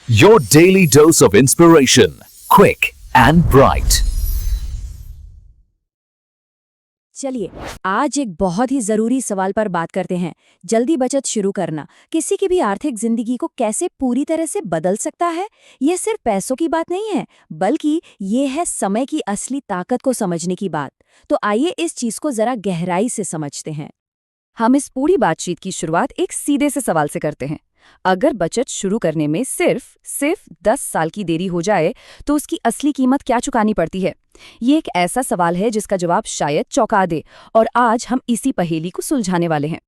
Your daily dose of inspiration, quick and bright. चलिए आज एक बहुत ही जरूरी सवाल पर बात करते हैं। जल्दी बचत शुरू करना किसी की भी आर्थिक जिंदगी को कैसे पूरी तरह से बदल सकता है। यह सिर्फ पैसों की बात नहीं है, बल्कि ये है समय की असली ताकत को समझने की बात। तो आइए इस चीज को जरा गहराई से समझते हैं। हम इस पूरी बातचीत की शुरुआत एक सीधे से सवाल से करते हैं। अगर बचत शुरू करने में सिर्फ 10 साल की देरी हो जाए तो उसकी असली कीमत क्या चुकानी पड़ती है? ये एक ऐसा सवाल है जिसका जवाब शायद चौंका दे, और आज हम इसी पहेली को सुलझाने वाले हैं।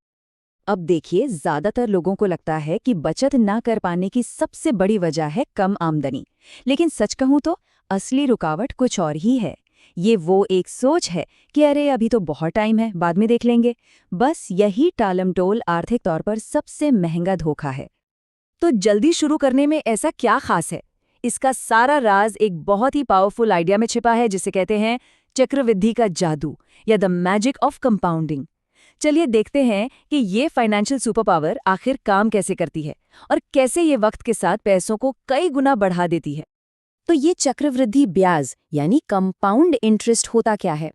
अब देखिए, ज्यादातर लोगों को लगता है कि बचत ना कर पाने की सबसे बड़ी वजह है कम आमदनी, लेकिन सच कहूं तो असली रुकावट कुछ और ही है। ये वो एक सोच है कि अरे अभी तो बहुत टाइम है, बाद में देख लेंगे। बस यही टालमटोल आर्थिक तौर पर सबसे महंगा धोखा है। तो जल्दी शुरू करने में ऐसा क्या खास है? इसका सारा राज एक बहुत ही पावरफुल आइडिया में छिपा है, जिसे कहते हैं चक्रवृद्धि का जादू या द मैजिक ऑफ कंपाउंडिंग। चलिए देखते हैं कि ये फाइनेंशियल सुपर पावर आखिर काम कैसे करती है और कैसे ये वक्त के साथ पैसों को कई गुना बढ़ा देती है। तो ये चक्रवृद्धि ब्याज यानी कंपाउंड इंटरेस्ट होता क्या है?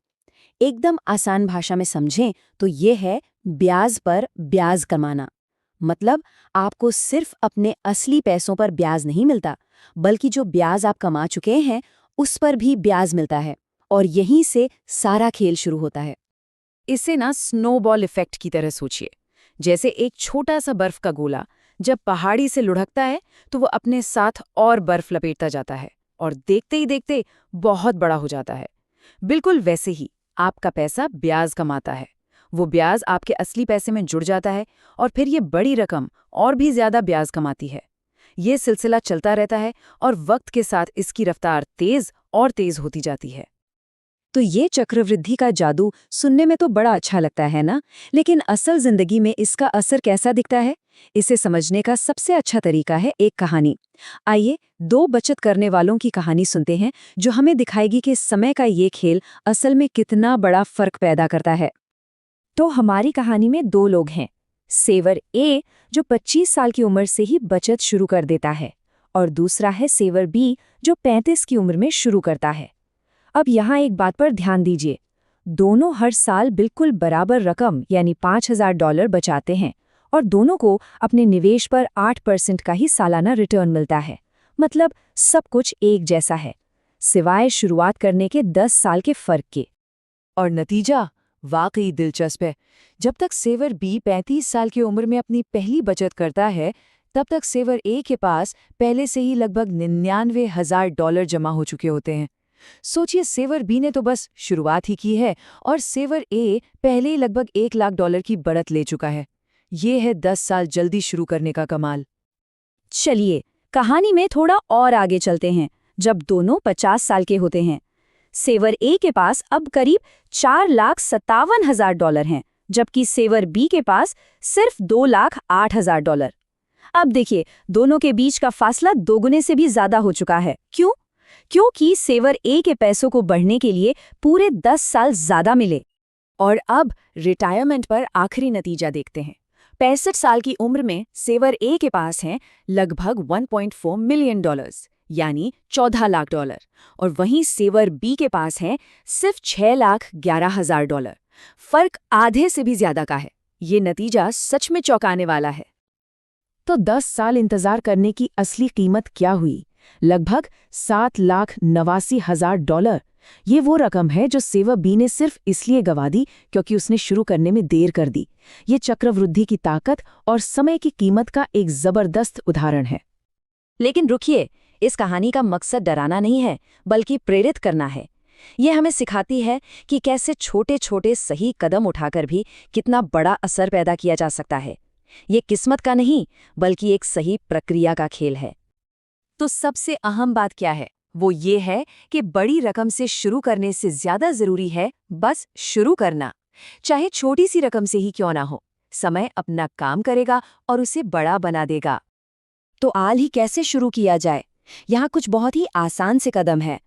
एकदम आसान भाषा में समझें तो ये है ब्याज पर ब्याज कमाना। मतलब आपको सिर्फ अपने असली पैसों पर ब्याज नहीं मिलता, बल्कि जो ब्याज आप कमा चुके हैं उस पर भी ब्याज मिलता है, और यहीं से सारा खेल शुरू होता है। इसे ना स्नोबॉल इफेक्ट की तरह सोचिए। जैसे एक छोटा सा बर्फ का गोला जब पहाड़ी से लुढ़कता है तो वो अपने साथ और बर्फ लपेटता जाता है और देखते ही देखते बहुत बड़ा हो जाता है। बिल्कुल वैसे ही आपका पैसा ब्याज कमाता है। वो ब्याज आपके असली पैसे में जुड़ जाता है और फिर ये बड़ी रकम और भी ज्यादा ब्याज कमाती है। ये सिलसिला चलता रहता है और वक्त के साथ इसकी रफ्तार तेज और तेज होती जाती है। तो ये चक्रवृद्धि का जादू सुनने में तो बड़ा अच्छा लगता है ना, लेकिन असल जिंदगी में इसका असर कैसा दिखता है? इसे समझने का सबसे अच्छा तरीका है एक कहानी। आइए दो बचत करने वालों की कहानी सुनते हैं, जो हमें दिखाएगी कि समय का ये खेल असल में कितना बड़ा फर्क पैदा करता है। तो हमारी कहानी में दो लोग हैं। सेवर ए, जो 25 साल की उम्र से ही बचत शुरू कर देता है, और दूसरा है सेवर बी, जो 35 की उम्र में शुरू करता है। अब यहाँ एक बात पर ध्यान दीजिए। दोनों हर साल बिल्कुल बराबर रकम यानी $5000 बचाते हैं, और दोनों को अपने निवेश पर 8% का ही सालाना रिटर्न मिलता है। मतलब सब कुछ एक जैसा है, सिवाय शुरुआत करने के 10 साल के फर्क के। और नतीजा वाकई दिलचस्प है। जब तक सेवर बी 35 साल की उम्र में अपनी पहली बचत करता है, तब तक सेवर ए के पास पहले से ही लगभग $99,000 जमा हो चुके होते हैं। सोचिए, सेवर बी ने तो बस शुरुआत ही की है और सेवर ए पहले ही लगभग $1,00,000 की बढ़त ले चुका है। ये है 10 साल जल्दी शुरू करने का कमाल। चलिए कहानी में थोड़ा और आगे चलते हैं। जब दोनों 50 साल के होते हैं, सेवर ए के पास अब करीब $4,57,000 हैं, जबकि सेवर बी के पास सिर्फ $2,08,000। अब देखिए, दोनों के बीच का फासला दोगुने से भी ज्यादा हो चुका है। क्यों? क्योंकि सेवर ए के पैसों को बढ़ने के लिए पूरे 10 साल ज्यादा मिले। और अब रिटायरमेंट पर आखिरी नतीजा देखते हैं। 65 साल की उम्र में सेवर ए के पास हैं लगभग $1.4 मिलियन, यानी $14,00,000, और वहीं सेवर बी के पास हैं सिर्फ $6,11,000। फर्क आधे से भी ज्यादा का है। ये नतीजा सच में चौंकाने वाला है। तो 10 साल इंतजार करने की असली कीमत क्या हुई? लगभग $7,89,000। ये वो रकम है जो सेवर बी ने सिर्फ इसलिए गंवा दी क्योंकि उसने शुरू करने में देर कर दी। ये चक्रवृद्धि की ताकत और समय की कीमत का एक जबरदस्त उदाहरण है। लेकिन रुकिए, इस कहानी का मकसद डराना नहीं है, बल्कि प्रेरित करना है। ये हमें सिखाती है कि कैसे छोटे छोटे सही कदम उठाकर भी कितना बड़ा असर पैदा किया जा सकता है। ये किस्मत का नहीं, बल्कि एक सही प्रक्रिया का खेल है। तो सबसे अहम बात क्या है? वो ये है कि बड़ी रकम से शुरू करने से ज्यादा जरूरी है बस शुरू करना। चाहे छोटी सी रकम से ही क्यों ना हो, समय अपना काम करेगा और उसे बड़ा बना देगा। तो आज ही कैसे शुरू किया जाए? यहाँ कुछ बहुत ही आसान से कदम है।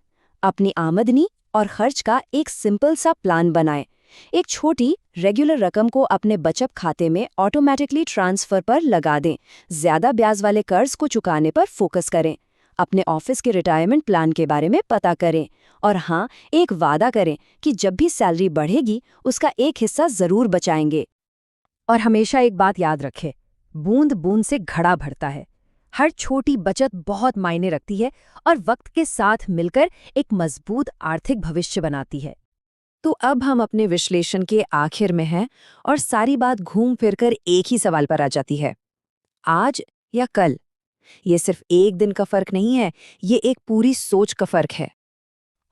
अपनी आमदनी और खर्च का एक सिंपल सा प्लान बनाएं, एक छोटी रेगुलर रकम को अपने बचत खाते में ऑटोमेटिकली ट्रांसफर पर लगा दें। ज्यादा ब्याज वाले कर्ज को चुकाने पर फोकस करें। अपने ऑफिस के रिटायरमेंट प्लान के बारे में पता करें। और हाँ, एक वादा करें कि जब भी सैलरी बढ़ेगी उसका एक हिस्सा जरूर बचाएंगे। और हमेशा एक बात याद रखें, बूंद बूंद से घड़ा भरता है। हर छोटी बचत बहुत मायने रखती है और वक्त के साथ मिलकर एक मजबूत आर्थिक भविष्य बनाती है। तो अब हम अपने विश्लेषण के आखिर में हैं और सारी बात घूम फिरकर एक ही सवाल पर आ जाती है, आज या कल। ये सिर्फ एक दिन का फर्क नहीं है, ये एक पूरी सोच का फर्क है।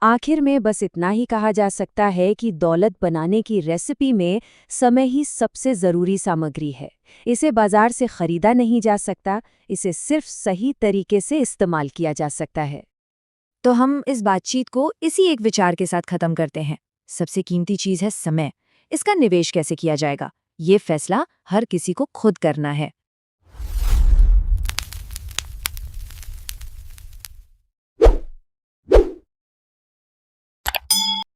आखिर में बस इतना ही कहा जा सकता है कि दौलत बनाने की रेसिपी में समय ही सबसे ज़रूरी सामग्री है। इसे बाजार से खरीदा नहीं जा सकता, इसे सिर्फ सही तरीके से इस्तेमाल किया जा सकता है। तो हम इस बातचीत को इसी एक विचार के साथ ख़त्म करते हैं। सबसे कीमती चीज़ है समय। इसका निवेश कैसे किया जाएगा, ये फैसला हर किसी को खुद करना है।